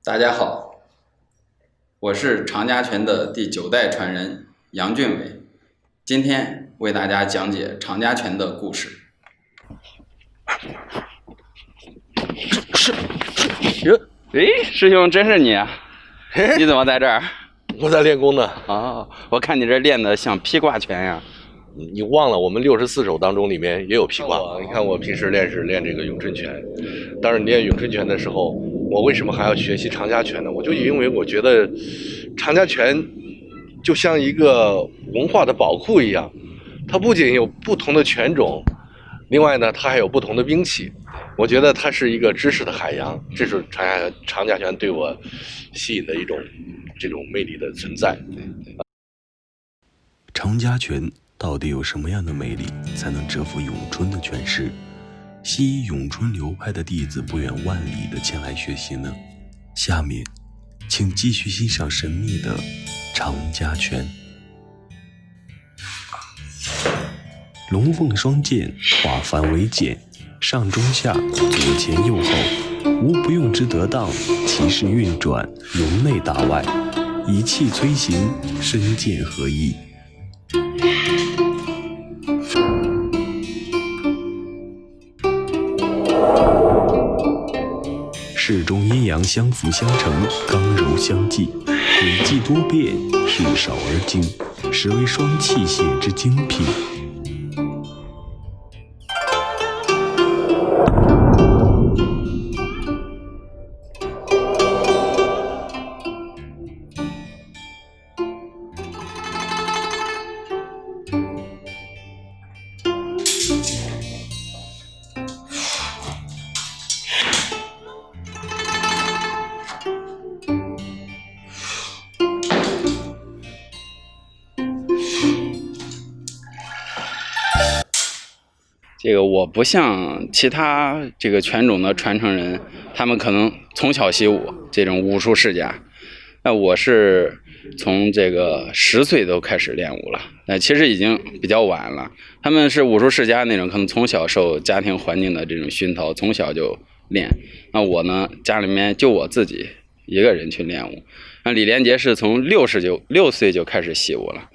大家好，我是常家拳的第9代传人杨俊伟，今天为大家讲解常家拳的故事。师兄，真是你啊！你怎么在这儿？我在练功呢。哦，我看你这练的像劈挂拳呀。你忘了我们64手当中里面也有劈挂。你看我平时练是练这个咏春拳，当然练咏春拳的时候，我为什么还要学习常家拳呢？我就因为我觉得常家拳就像一个文化的宝库一样，它不仅有不同的拳种，另外呢，它还有不同的兵器。我觉得它是一个知识的海洋，这是常家拳对我吸引的一种这种魅力的存在。常家拳到底有什么样的魅力，才能折服咏春的拳师，吸引咏春流派的弟子不远万里的前来学习呢？下面，请继续欣赏神秘的常家拳。龙凤双剑，化繁为简，上中下，左前右后，无不用之得当，其势运转，由内打外，以气催行，身剑合一。世中阴阳相辅相成，刚柔相济，诡计多变，事少而精，实为双器械之精品。这个我不像其他这个拳种的传承人，他们可能从小习武，这种武术世家。那我是从这个10岁都开始练武了，那其实已经比较晚了。他们是武术世家那种，可能从小受家庭环境的这种熏陶，从小就练。那我呢，家里面就我自己一个人去练武。那李连杰是从6岁就开始习武了，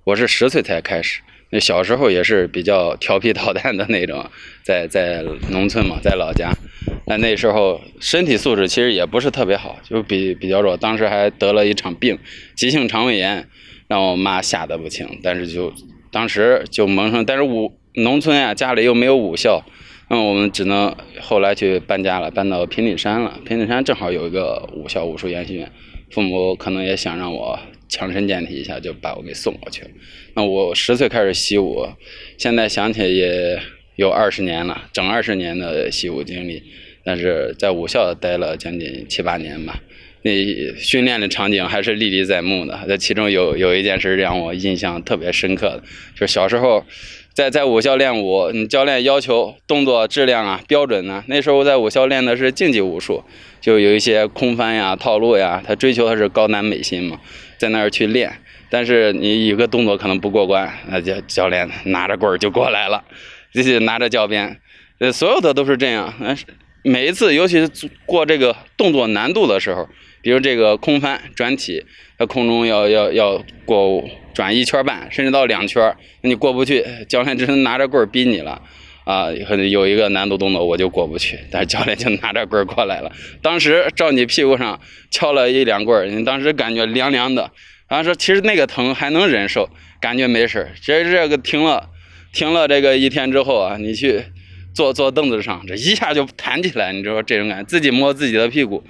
我是10岁才开始。那小时候也是比较调皮捣蛋的那种，在农村嘛，在老家，那时候身体素质其实也不是特别好，就比较弱。当时还得了一场病，急性肠胃炎，让我妈吓得不轻。但是当时就萌生，但是农村啊，家里又没有武校，我们只能后来去搬家了，搬到平顶山了。平顶山正好有一个武校武术研习院，父母可能也想让我强身健体一下，就把我给送过去了。那我10岁开始习武，现在想起来也有20年了，整20年的习武经历。但是在武校待了将近7、8年吧，那训练的场景还是历历在目的。这其中有一件事让我印象特别深刻的，就是小时候在武校练武，教练要求动作质量啊、标准啊。那时候在武校练的是竞技武术，就有一些空翻呀、套路呀，他追求的是高难美心嘛，在那儿去练。但是你一个动作可能不过关，那教练拿着棍儿就过来了，就是拿着教鞭，所有的都是这样。每一次，尤其是过这个动作难度的时候，比如这个空翻转体，在空中要过转1圈半，甚至到2圈，你过不去，教练只能拿着棍儿逼你了。有一个难度动作我就过不去，但是教练就拿着棍儿过来了。当时照你屁股上敲了1、2棍儿，你当时感觉凉凉的。然后说其实那个疼还能忍受，感觉没事。这个停了这个1天之后啊，你去坐凳子上，这一下就弹起来，你知道这种感觉，自己摸自己的屁股，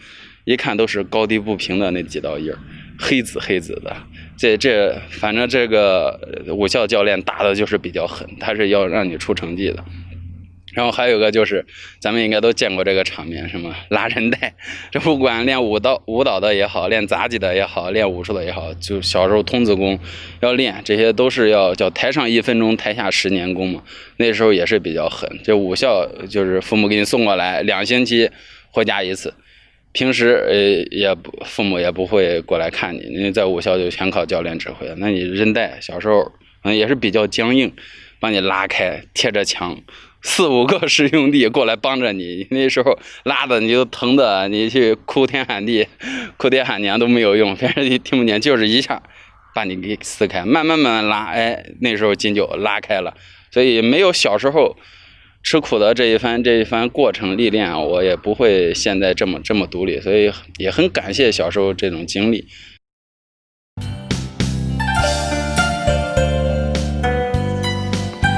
一看都是高低不平的那几道印儿，黑紫的。反正这个武校教练打的就是比较狠，他是要让你出成绩的。然后还有个就是咱们应该都见过这个场面，什么拉人带，这不管练舞蹈的也好，练杂技的也好，练武术的也好，就小时候童子功要练，这些都是要叫台上1分钟，台下10年功嘛。那时候也是比较狠，这武校就是父母给你送过来，2星期回家一次，平时父母也不会过来看你，因为在武校就全靠教练指挥。那你韧带小时候也是比较僵硬，把你拉开贴着墙， 4、5个师兄弟过来帮着你，那时候拉的你就疼的，你去哭天喊地、哭爹喊娘都没有用，别人也听不见，就是一下把你给撕开，慢慢拉，哎，那时候筋就拉开了。所以没有小时候吃苦的这一番过程历练，我也不会现在这么独立，所以也很感谢小时候这种经历。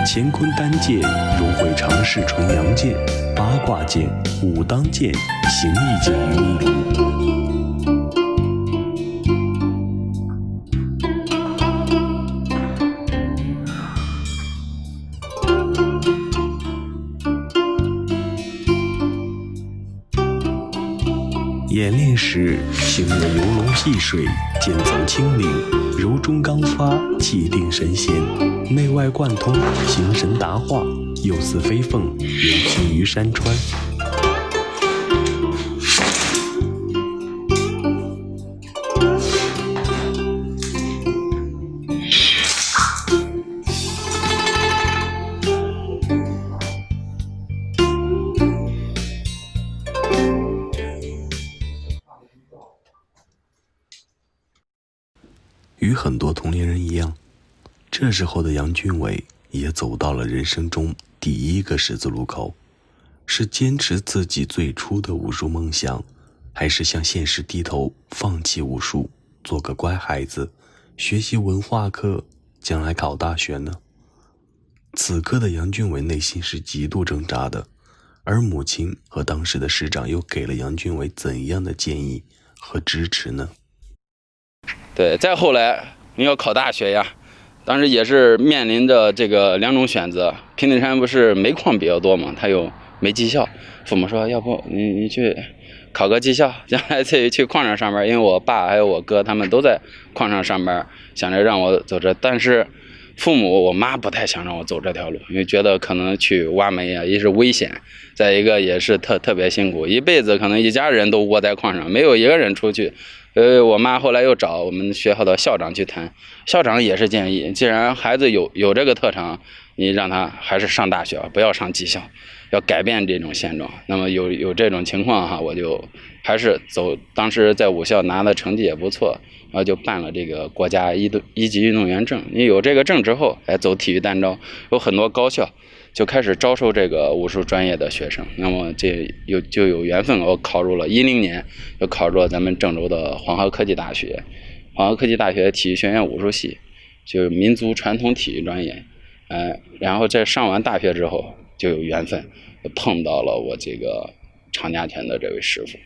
乾坤单剑融汇常氏纯阳剑、八卦剑、武当剑、形意剑于一炉。演练时，行乐游龙戏水，剑走轻灵，柔中刚发，气定神闲，内外贯通，形神达化，又似飞凤，远行于山川。与很多同龄人一样，这时候的杨俊伟也走到了人生中第一个十字路口，是坚持自己最初的武术梦想，还是向现实低头，放弃武术，做个乖孩子，学习文化课，将来考大学呢？此刻的杨俊伟内心是极度挣扎的，而母亲和当时的师长又给了杨俊伟怎样的建议和支持呢？对，再后来你要考大学呀，当时也是面临着这个2种选择。平顶山不是煤矿比较多嘛，它有煤技校，父母说要不你去考个技校，将来自己去矿上上班。因为我爸还有我哥他们都在矿上上班，想着让我走这，但是父母我妈不太想让我走这条路，因为觉得可能去挖煤啊，一是危险，再一个也是特别辛苦，一辈子可能一家人都窝在矿上，没有一个人出去。我妈后来又找我们学校的校长去谈，校长也是建议，既然孩子有这个特长，你让他还是上大学，不要上技校，要改变这种现状。那么有这种情况哈，我就还是走，当时在武校拿的成绩也不错，然后就办了这个国家一级运动员证。你有这个证之后，走体育单招，有很多高校就开始招收这个武术专业的学生。那么就有缘分，我考入了2010年，就考入了咱们郑州的黄河科技大学，黄河科技大学体育学院武术系，就是民族传统体育专业。然后在上完大学之后，就有缘分碰到了我这个长家拳的这位师傅。